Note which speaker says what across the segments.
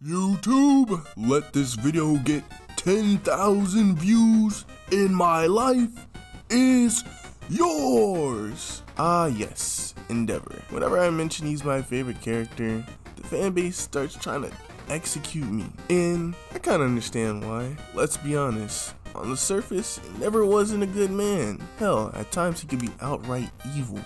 Speaker 1: YouTube, let this video get 10,000 views and my life is yours. Ah yes, Endeavor. Whenever I mention he's my favorite character, the fanbase starts trying to execute me, and I kinda understand why. Let's be honest, on the surface, Endeavor wasn't a good man. Hell, at times he could be outright evil,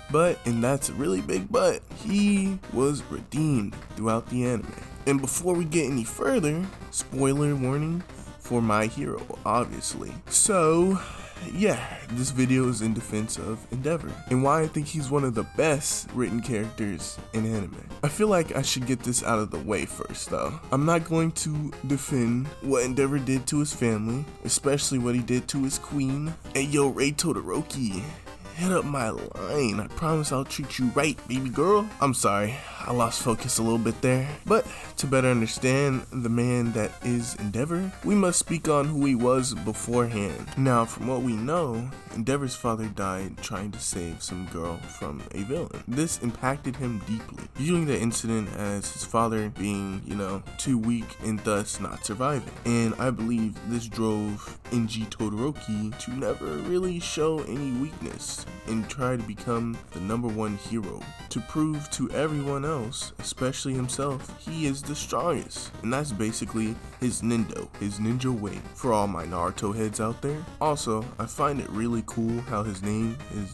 Speaker 1: and that's a really big but, he was redeemed throughout the anime. And before we get any further, spoiler warning for my hero, obviously. So, yeah, this video is in defense of Endeavor and why I think he's one of the best written characters in anime. I feel like I should get this out of the way first though. I'm not going to defend what Endeavor did to his family, especially what he did to his queen. Hey yo, Rei Todoroki, hit up my line. I promise I'll treat you right, baby girl. I'm sorry, I lost focus a little bit there. But to better understand the man that is Endeavor, we must speak on who he was beforehand. Now, from what we know, Endeavor's father died trying to save some girl from a villain. This impacted him deeply, viewing the incident as his father being, too weak and thus not surviving. And I believe this drove Enji Todoroki to never really show any weakness and try to become the #1 hero, to prove to everyone else, especially himself, he is the strongest. And that's basically his ninja way for all my Naruto heads out there. Also, I find it really cool how his name is,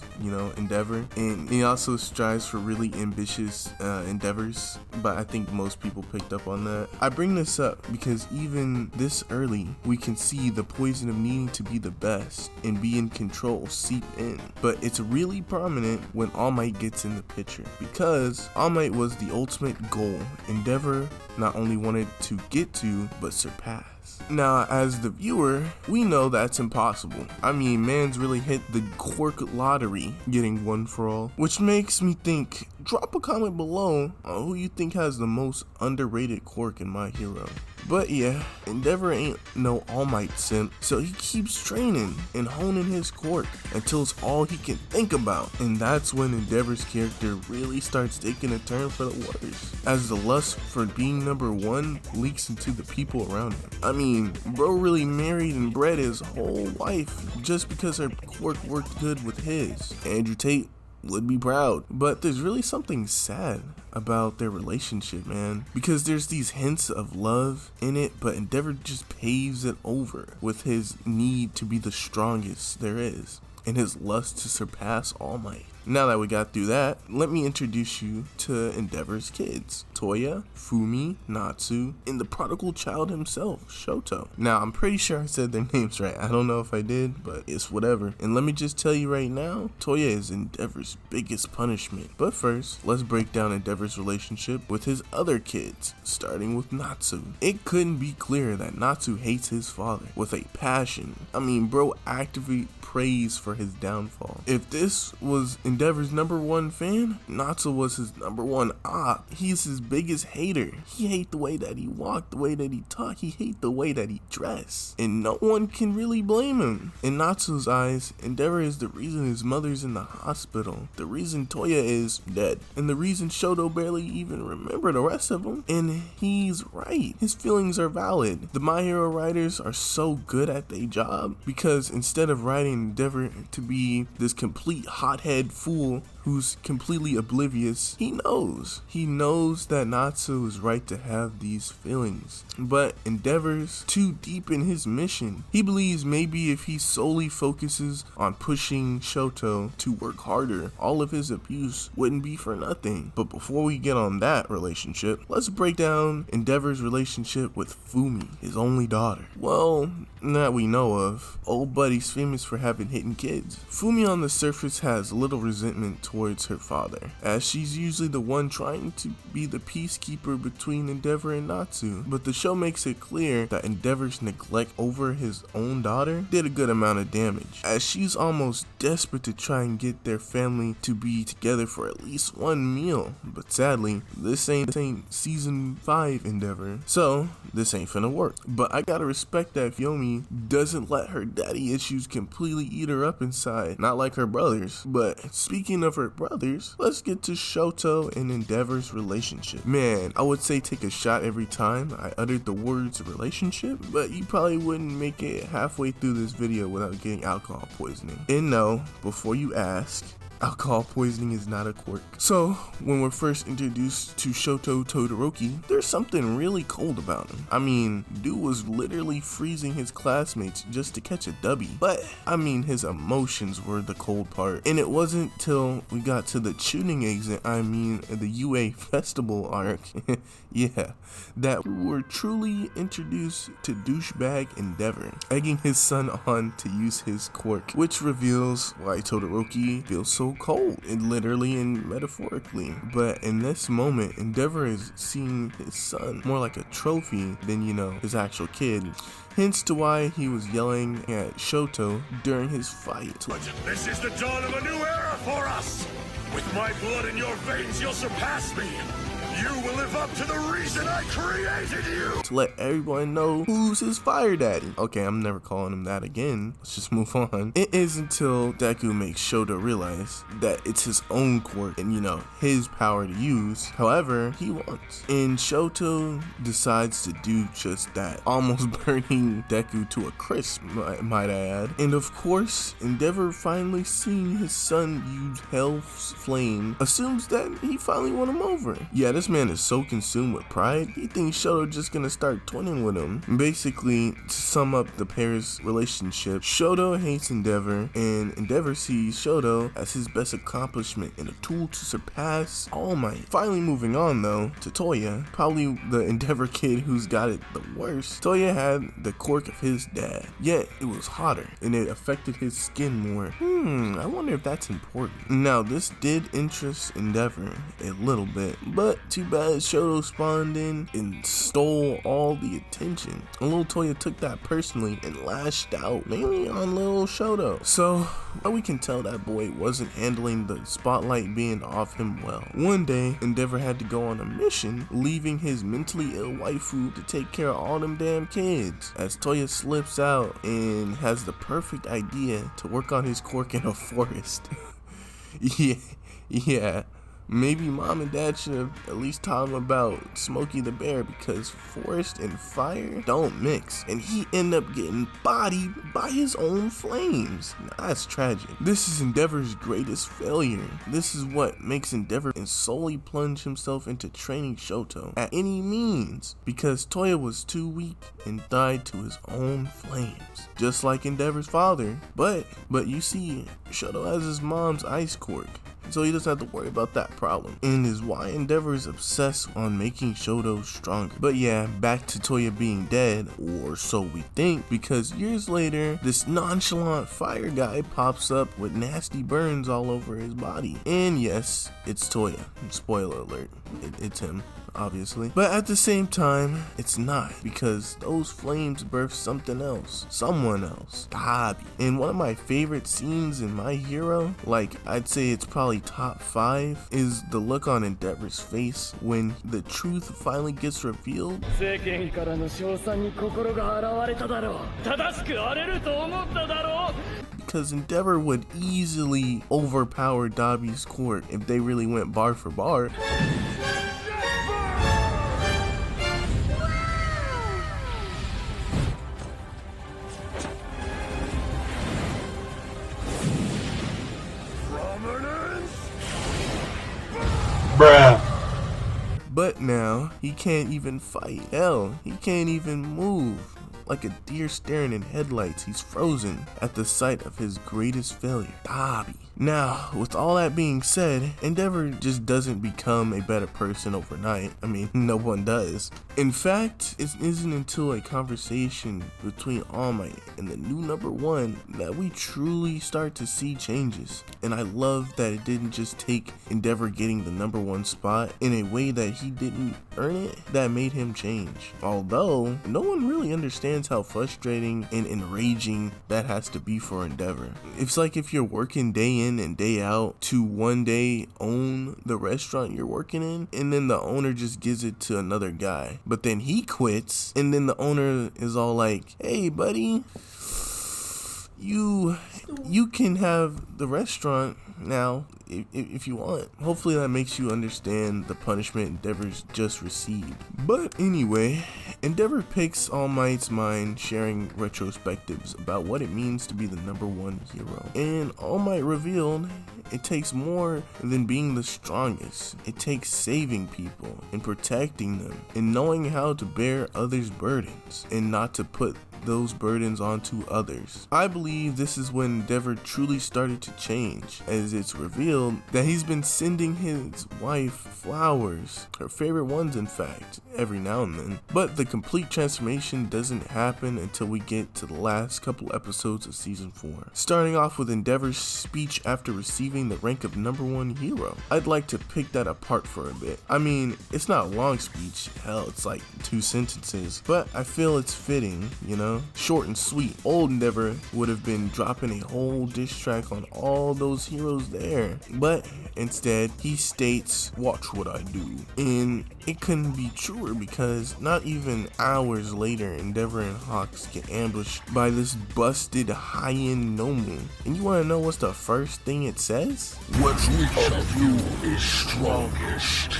Speaker 1: Endeavor, and he also strives for really ambitious endeavors, but I think most people picked up on that. I bring this up because even this early, we can see the poison of needing to be the best and be in control seep in, but it's really prominent when All Might gets in the picture, because All Might was the ultimate goal Endeavor not only wanted to get to, but surpass. Now, as the viewer, we know that's impossible. I mean, man's really hit the quirk lottery getting one for all, which makes me think, drop a comment below on who you think has the most underrated quirk in My Hero. But yeah, Endeavor ain't no All Might simp, so he keeps training and honing his quirk until it's all he can think about. And that's when Endeavor's character really starts taking a turn for the worse, as the lust for being #1 leaks into the people around him. I mean, bro really married and bred his whole life just because her quirk worked good with his. Andrew Tate would be proud. But there's really something sad about their relationship, man, because there's these hints of love in it, but Endeavor just paves it over with his need to be the strongest there is and his lust to surpass All Might. Now that we got through that, let me introduce you to Endeavor's kids, Toya, Fuyumi, Natsuo, and the prodigal child himself, Shoto. Now, I'm pretty sure I said their names right. I don't know if I did, but it's whatever. And let me just tell you right now, Toya is Endeavor's biggest punishment. But first, let's break down Endeavor's relationship with his other kids, starting with Natsuo. It couldn't be clearer that Natsuo hates his father with a passion. I mean, bro actively prays for his downfall. If this was Endeavor's #1 fan, Natsuo was his #1 op. He's his biggest hater. He hate the way that he walked, the way that he talked. He hate the way that he dressed, and no one can really blame him. In Natsuo's eyes, Endeavor is the reason his mother's in the hospital, the reason Toya is dead, and the reason Shoto barely even remember the rest of them. And he's right. His feelings are valid. The My Hero writers are so good at their job, because instead of writing Endeavor to be this complete hothead fool who's completely oblivious, he knows that Natsuo is right to have these feelings, but Endeavor's too deep in his mission. He believes maybe if he solely focuses on pushing Shoto to work harder, all of his abuse wouldn't be for nothing. But before we get on that relationship, let's break down Endeavor's relationship with Fuyumi, his only daughter. Well, that we know of, old buddy's famous for having hidden kids. Fuyumi on the surface has little resentment towards her father, as she's usually the one trying to be the peacekeeper between Endeavor and Natsuo, but the show makes it clear that Endeavor's neglect over his own daughter did a good amount of damage, as she's almost desperate to try and get their family to be together for at least one meal. But sadly, this ain't season 5 Endeavor, so this ain't finna work. But I gotta respect that Fuyumi doesn't let her daddy issues completely eat her up inside, not like her brothers. But speaking of her favorite brothers, let's get to Shoto and Endeavor's relationship. Man, I would say take a shot every time I uttered the words relationship, but you probably wouldn't make it halfway through this video without getting alcohol poisoning. And no, before you ask, alcohol poisoning is not a quirk. So, when we're first introduced to Shoto Todoroki, there's something really cold about him. I mean, dude was literally freezing his classmates just to catch a Dabi. But, I mean, his emotions were the cold part. And it wasn't till we got to the tuning exit, the UA festival arc, yeah, that we were truly introduced to douchebag Endeavor, egging his son on to use his quirk, which reveals why Todoroki feels so cold, and literally and metaphorically. But in this moment, Endeavor is seeing his son more like a trophy than, his actual kid. Hence to why he was yelling at Shoto during his fight.
Speaker 2: This is the dawn of a new era for us! With my blood in your veins, you'll surpass me! You will live up to the reason I created you!
Speaker 1: To let everyone know who's his fire daddy. Okay, I'm never calling him that again. Let's just move on. It is until Deku makes Shoto realize that it's his own quirk and, his power to use however he wants. And Shoto decides to do just that, almost burning Deku to a crisp, might I add. And of course, Endeavor finally seeing his son use Hell's Flame assumes that he finally won him over. Yeah, this man is so consumed with pride, he thinks Shoto just gonna start twinning with him. Basically, to sum up the pair's relationship, Shoto hates Endeavor, and Endeavor sees Shoto as his best accomplishment and a tool to surpass All Might. Finally moving on though, to Toya, probably the Endeavor kid who's got it the worst. Toya had the quirk of his dad, yet it was hotter, and it affected his skin more. I wonder if that's important. Now, this did interest Endeavor a little bit, but too bad Shoto spawned in and stole all the attention. And little Toya took that personally and lashed out, mainly on little Shoto. So, we can tell that boy wasn't handling the spotlight being off him well. One day, Endeavor had to go on a mission, leaving his mentally ill waifu to take care of all them damn kids, as Toya slips out and has the perfect idea to work on his quirk in a forest. yeah. Maybe mom and dad should have at least taught him about Smokey the Bear, because forest and fire don't mix, and he ended up getting bodied by his own flames. Now, that's tragic. This is Endeavor's greatest failure. This is what makes Endeavor and solely plunge himself into training Shoto at any means, because Toya was too weak and died to his own flames, just like Endeavor's father. But you see, Shoto has his mom's ice quirk, so he doesn't have to worry about that problem, and is why Endeavor is obsessed on making Shoto stronger. But yeah, back to Toya being dead, or so we think, because years later, this nonchalant fire guy pops up with nasty burns all over his body. And yes, it's Toya. Spoiler alert, it's him, obviously. But at the same time, it's not, because those flames birth something else, someone else, Dabi. And one of my favorite scenes in My Hero, I'd say it's probably top 5, is the look on Endeavor's face when the truth finally gets revealed. Because Endeavor would easily overpower Dabi's quirk if they really went bar for bar.
Speaker 3: Bruh.
Speaker 1: But now, he can't even fight. Hell, he can't even move. Like a deer staring in headlights, he's frozen at the sight of his greatest failure, Dabi. Now, with all that being said, Endeavor just doesn't become a better person overnight. I mean, no one does. In fact, it isn't until a conversation between All Might and the new number 1 that we truly start to see changes. And I love that it didn't just take Endeavor getting the number 1 spot in a way that he didn't earn it that made him change. Although, no one really understands how frustrating and enraging that has to be for Endeavor. It's like if you're working day in and day out to one day own the restaurant you're working in, and then the owner just gives it to another guy, but then he quits, and then the owner is all like, hey buddy, you can have the restaurant now if you want. Hopefully that makes you understand the punishment Endeavor's just received. But anyway, Endeavor picks All Might's mind, sharing retrospectives about what it means to be the #1 hero. And All Might revealed it takes more than being the strongest. It takes saving people and protecting them and knowing how to bear others' burdens and not to put those burdens onto others. I believe this is when Endeavor truly started to change, as it's revealed that he's been sending his wife flowers, her favorite ones in fact, every now and then. But the complete transformation doesn't happen until we get to the last couple episodes of season 4. Starting off with Endeavor's speech after receiving the rank of #1 hero. I'd like to pick that apart for a bit. I mean, it's not a long speech, hell, it's like 2 sentences, but I feel it's fitting, you know? Short and sweet. Old Endeavor would have been dropping a whole diss track on all those heroes there, but instead he states, "Watch what I do." And it couldn't be truer, because not even hours later Endeavor and Hawks get ambushed by this busted high-end nomu. And you want to know what's the first thing it says?
Speaker 2: Which of you is strongest?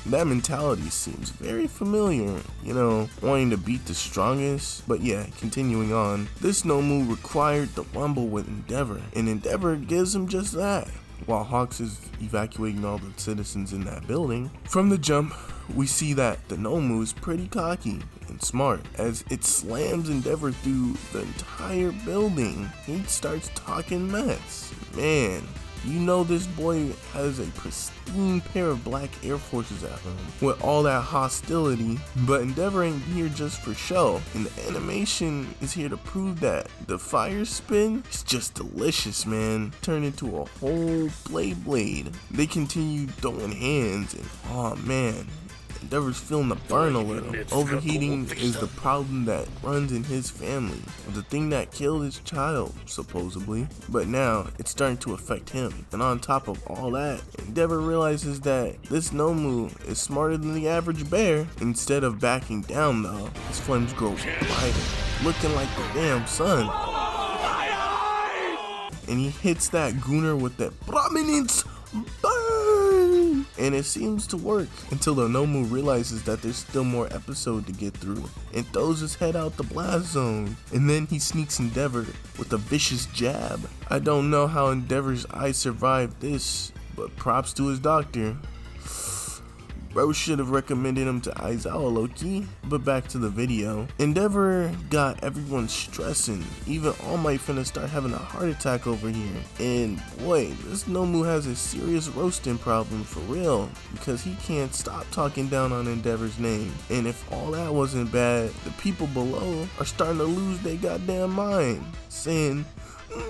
Speaker 1: That mentality seems very familiar, you know, wanting to beat the strongest. But yeah, continuing on, this nomu required the rumble with Endeavor, and Endeavor gives him just that, while Hawks is evacuating all the citizens in that building. From the jump, we see that the nomu is pretty cocky and smart, as it slams Endeavor through the entire building. He starts talking mess. Man, you know this boy has a pristine pair of black Air Forces at home with all that hostility, but Endeavor ain't here just for show, and the animation is here to prove that. The fire spin is just delicious, man. Turned into a whole blade. They continue throwing hands, and oh man, Endeavor's feeling the burn a little. Overheating is the problem that runs in his family, the thing that killed his child, supposedly. But now, it's starting to affect him. And on top of all that, Endeavor realizes that this nomu is smarter than the average bear. Instead of backing down though, his flames grow brighter, looking like the damn sun. And he hits that gooner with that prominence burn! And it seems to work until the nomu realizes that there's still more episode to get through and throws his head out the blast zone. And then he sneaks Endeavor with a vicious jab. I don't know how Endeavor's eye survived this, but props to his doctor. Bro should have recommended him to Aizawa low-key. But back to the video. Endeavor got everyone stressing. Even All Might finna start having a heart attack over here. And boy, this nomu has a serious roasting problem for real, because he can't stop talking down on Endeavor's name. And if all that wasn't bad, the people below are starting to lose their goddamn mind, saying,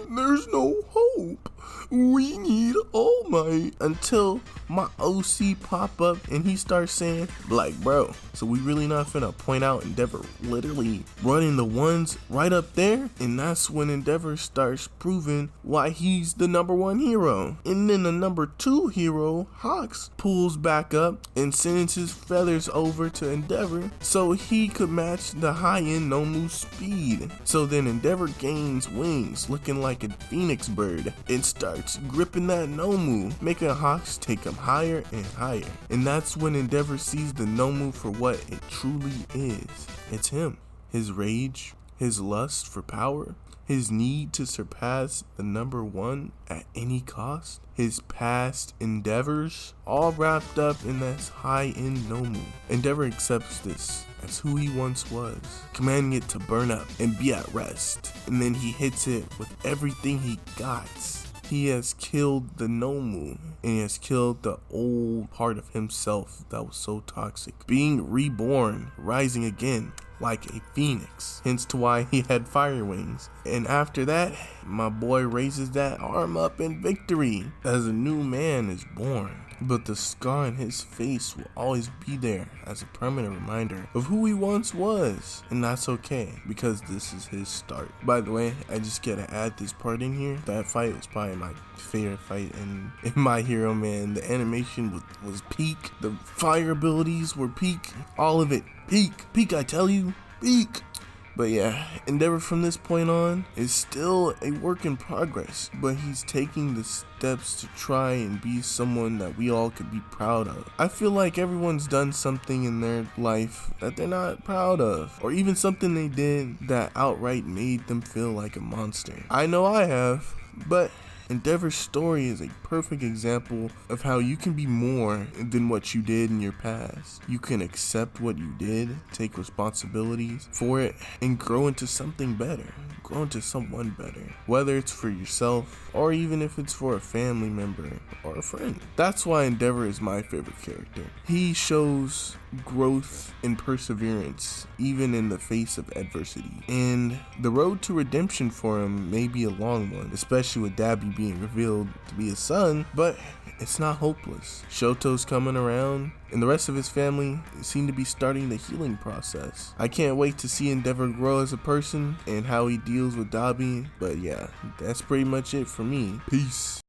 Speaker 1: "There's no hope. We need All Might," until my OC pop up and he starts saying, like, bro, so we really not finna point out Endeavor literally running the ones right up there? And that's when Endeavor starts proving why he's the #1 hero. And then the #2 hero, Hawks, pulls back up and sends his feathers over to Endeavor so he could match the high-end nomu's speed. So then Endeavor gains wings, looking like a phoenix bird, and starts gripping that nomu, making Hawks take him higher and higher. And that's when Endeavor sees the nomu for what it truly is. It's him. His rage, his lust for power, his need to surpass the #1 at any cost, his past endeavors, all wrapped up in this high-end nomu. Endeavor accepts this as who he once was, commanding it to burn up and be at rest. And then he hits it with everything he got. He has killed the nomu, and he has killed the old part of himself that was so toxic, being reborn, rising again like a phoenix, hence to why he had fire wings. And after that, my boy raises that arm up in victory as a new man is born. But the scar on his face will always be there as a permanent reminder of who he once was. And that's okay, because this is his start. By the way, I just gotta add this part in here. That fight was probably my favorite fight in My Hero, man. The animation was peak. The fire abilities were peak. All of it. Peak, I tell you. Peak. But yeah, Endeavor from this point on is still a work in progress, but he's taking the steps to try and be someone that we all could be proud of. I feel like everyone's done something in their life that they're not proud of, or even something they did that outright made them feel like a monster. I know I have, but Endeavor's story is a perfect example of how you can be more than what you did in your past. You can accept what you did, take responsibilities for it, and grow into something better. Grow into someone better. Whether it's for yourself, or even if it's for a family member or a friend. That's why Endeavor is my favorite character. He shows growth and perseverance, even in the face of adversity. And the road to redemption for him may be a long one, especially with Dabi being revealed to be his son, but it's not hopeless. Shoto's coming around, and the rest of his family seem to be starting the healing process. I can't wait to see Endeavor grow as a person and how he deals with Dabi, but yeah, that's pretty much it for me. Peace.